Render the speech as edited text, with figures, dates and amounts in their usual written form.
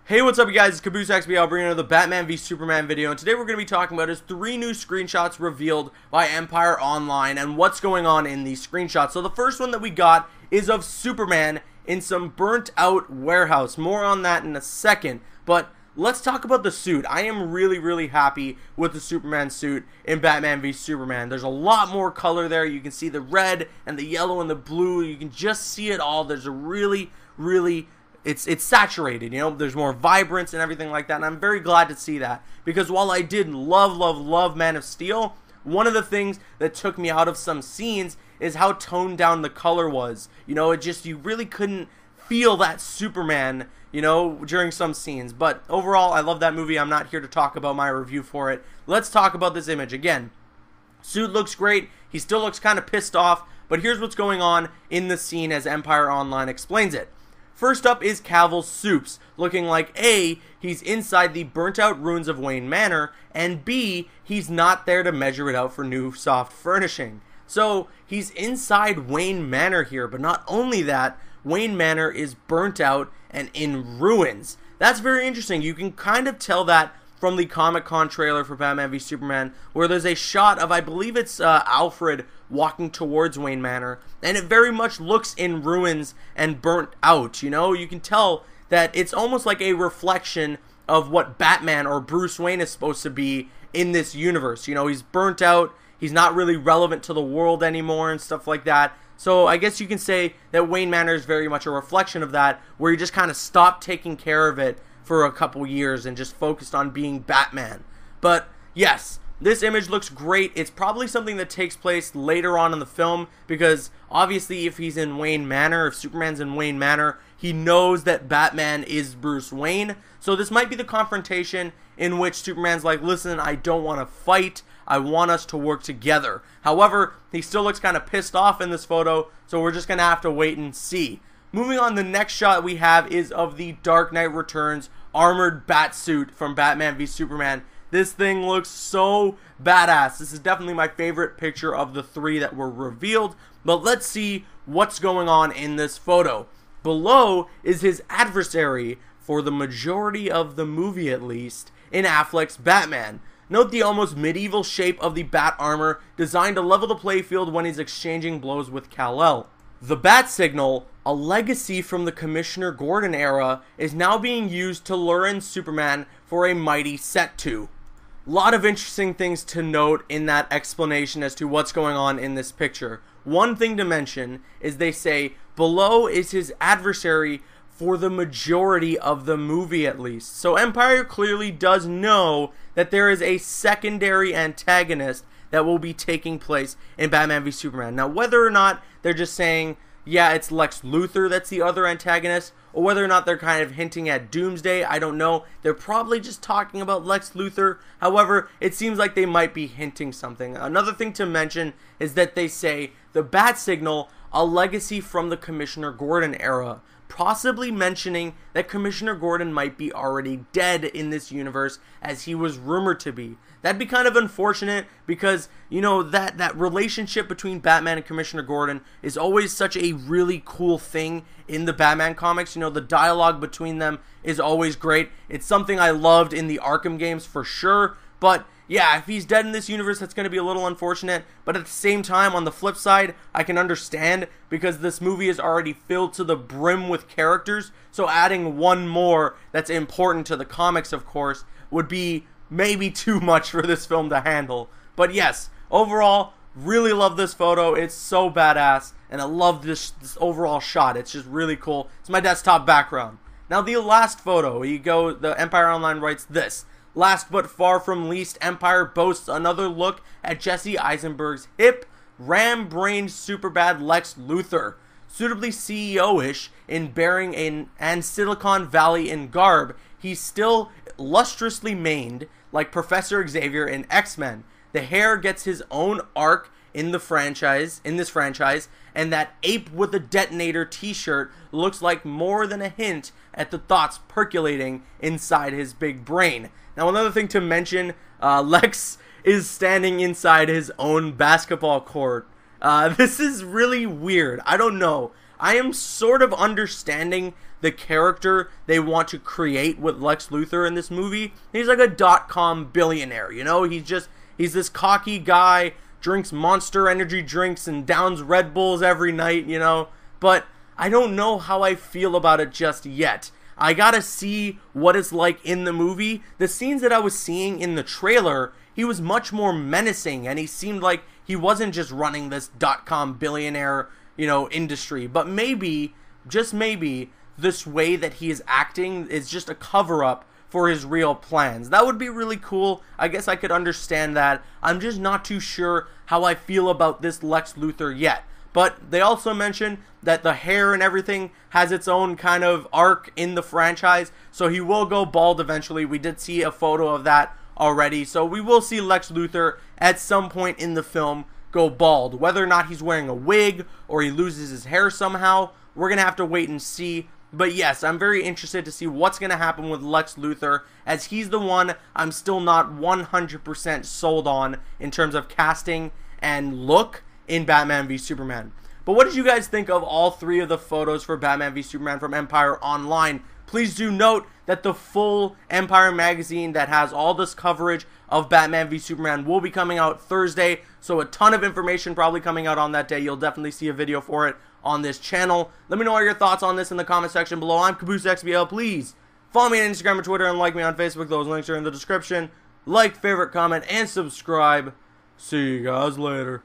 Hey, what's up, you guys? It's Caboose XB. I'll bring another Batman v Superman video, and today we're going to be talking about is 3 new screenshots revealed by Empire Online and what's going on in these screenshots. So the first one that we got is of Superman in some burnt out warehouse. More on that in a second, but let's talk about the suit. I am really happy with the Superman suit in Batman v Superman. There's a lot more color there. You can see the red and the yellow and the blue. You can just see it all. There's a really it's saturated, you know, there's more vibrance and everything like that, and I'm very glad to see that, because while I did love Man of Steel, one of the things that took me out of some scenes is how toned down the color was. You know, it just, you really couldn't feel that Superman, you know, during some scenes. But overall, I love that movie. I'm not here to talk about my review for it. Let's talk about this image. Again, suit looks great. He still looks kind of pissed off, but here's what's going on in the scene as Empire Online explains it. First up is Cavill's Supes, looking like A, he's inside the burnt out ruins of Wayne Manor, and B, he's not there to measure it out for new soft furnishing. So he's inside Wayne Manor here, but not only that, Wayne Manor is burnt out and in ruins. That's very interesting. You can kind of tell that from the Comic-Con trailer for Batman v Superman, where there's a shot of, I believe it's Alfred walking towards Wayne Manor, and it very much looks in ruins and burnt out. You know, you can tell that it's almost like a reflection of what Batman or Bruce Wayne is supposed to be in this universe. You know, he's burnt out, he's not really relevant to the world anymore and stuff like that. So I guess you can say that Wayne Manor is very much a reflection of that, where he just kind of stopped taking care of it for a couple years and just focused on being Batman. But yes, this image looks great. It's probably something that takes place later on in the film, because obviously if he's in Wayne Manor, if Superman's in Wayne Manor, he knows that Batman is Bruce Wayne. So this might be the confrontation in which Superman's like, listen, I don't want to fight. I want us to work together. However, he still looks kind of pissed off in this photo, so we're just going to have to wait and see. Moving on, the next shot we have is of the Dark Knight Returns armored bat suit from Batman v Superman. This thing looks so badass. This is definitely my favorite picture of the 3 that were revealed, but let's see what's going on in this photo. Below is his adversary, for the majority of the movie at least, in Affleck's Batman. Note the almost medieval shape of the bat armor, designed to level the playfield when he's exchanging blows with Kal-El. The bat signal, a legacy from the Commissioner Gordon era, is now being used to lure in Superman for a mighty set-to. Lot of interesting things to note in that explanation as to what's going on in this picture. One thing to mention is they say below is his adversary for the majority of the movie at least. So Empire clearly does know that there is a secondary antagonist that will be taking place in Batman v Superman. Now, whether or not they're just saying, yeah, it's Lex Luthor that's the other antagonist, or whether or not they're kind of hinting at Doomsday, I don't know. They're probably just talking about Lex Luthor. However, it seems like they might be hinting something. Another thing to mention is that they say the bat signal, a legacy from the Commissioner Gordon era, possibly mentioning that Commissioner Gordon might be already dead in this universe, as he was rumored to be. That'd be kind of unfortunate, because, you know, that relationship between Batman and Commissioner Gordon is always such a really cool thing in the Batman comics. You know, the dialogue between them is always great. It's something I loved in the Arkham games for sure, but yeah, if he's dead in this universe, that's going to be a little unfortunate. But at the same time, on the flip side, I can understand, because this movie is already filled to the brim with characters. So adding one more that's important to the comics, of course, would be maybe too much for this film to handle. But yes, overall, really love this photo. It's so badass, and I love this overall shot. It's just really cool. It's my desktop background. Now the last photo, the Empire Online writes this. Last but far from least, Empire boasts another look at Jesse Eisenberg's hip, ram-brained superbad Lex Luthor. Suitably CEO-ish in bearing and Silicon Valley in garb, he's still lustrously maned like Professor Xavier in X-Men. The hair gets his own arc in this franchise, and that ape with a detonator t-shirt looks like more than a hint at the thoughts percolating inside his big brain. Now, another thing to mention, Lex is standing inside his own basketball court. This is really weird. I don't know. I am sort of understanding the character they want to create with Lex Luthor in this movie. He's like a .com billionaire, you know? He's this cocky guy, drinks Monster Energy drinks and downs Red Bulls every night, you know? But I don't know how I feel about it just yet. I gotta see what it's like in the movie. The scenes that I was seeing in the trailer, he was much more menacing, and he seemed like he wasn't just running this .com billionaire, you know, industry. But maybe, just maybe, this way that he is acting is just a cover-up for his real plans. That would be really cool. I guess I could understand that. I'm just not too sure how I feel about this Lex Luthor yet. But they also mentioned that the hair and everything has its own kind of arc in the franchise, so he will go bald eventually. We did see a photo of that already, so we will see Lex Luthor at some point in the film go bald. Whether or not he's wearing a wig or he loses his hair somehow, we're going to have to wait and see. But yes, I'm very interested to see what's going to happen with Lex Luthor, as he's the one I'm still not 100% sold on in terms of casting and look in Batman v Superman. But what did you guys think of all three of the photos for Batman v Superman from Empire Online? Please do note that the full Empire magazine that has all this coverage of Batman v Superman will be coming out Thursday, so a ton of information probably coming out on that day. You'll definitely see a video for it on this channel. Let me know all your thoughts on this in the comment section below. I'm CaboosXBL. Please follow me on Instagram and Twitter, and like me on Facebook. Those links are in the description. Like, favorite, comment, and subscribe. See you guys later.